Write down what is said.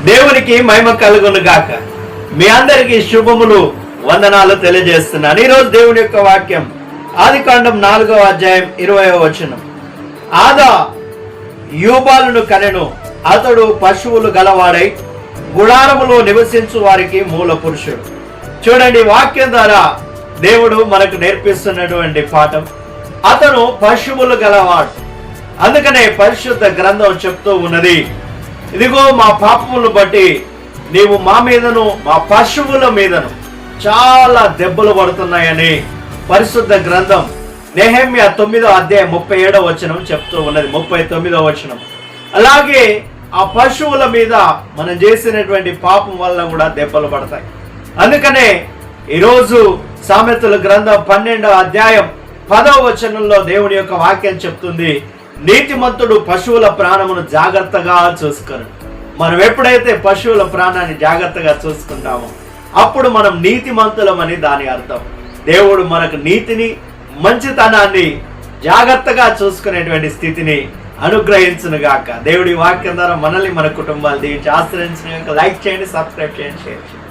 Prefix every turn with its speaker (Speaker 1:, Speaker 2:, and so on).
Speaker 1: దేవునికి మహిమ కలుగును గాక. మీ అందరికీ శుభములు, వందనాలు తెలియజేస్తున్నాను. ఈరోజు దేవుని యొక్క వాక్యం ఆదికాండం 4వ అధ్యాయం 20వ వచనం. ఆదా యూబాలును కనెను, అతడు పశువులు గలవాడై గుడారములో నివసించు వారికి మూల పురుషుడు. చూడండి, వాక్యం ద్వారా దేవుడు మనకు నేర్పిస్తున్నటువంటి పాఠం. అతను పశువులు గలవాడు. అందుకనే పరిశుద్ధ గ్రంథం చెప్తూ ఉన్నది, ఇదిగో మా పాపములు బట్టి నీవు మా మీదను మా పశువుల మీదను చాలా దెబ్బలు పడుతున్నాయని పరిశుద్ధ గ్రంథం నెహెమ్యా 9వ అధ్యాయం 37వ వచనం చెప్తూ ఉన్నది. 39వ వచనం. అలాగే ఆ పశువుల మీద మనం చేసినటువంటి పాపం వల్ల కూడా దెబ్బలు పడతాయి. అందుకనే ఈరోజు సామెతల గ్రంథం 12వ అధ్యాయం 10వ వచనంలో దేవుని యొక్క వాక్యం చెప్తుంది, నీతిమంతుడు పశువుల ప్రాణమును జాగ్రత్తగా చూసుకొను. మనం ఎప్పుడైతే పశువుల ప్రాణాన్ని జాగ్రత్తగా చూసుకుంటామో అప్పుడు మనం నీతిమంతులమని దాని అర్థం. దేవుడు మనకు నీతిని, మంచితనాన్ని జాగ్రత్తగా చూసుకునేటువంటి స్థితిని అనుగ్రహించును గాక. దేవుడి వాక్యం ద్వారా మనల్ని, మన కుటుంబాలు దీవించి ఆశ్రయించిన. లైక్ చేయండి, సబ్స్క్రైబ్ చేయండి, షేర్ చేయండి.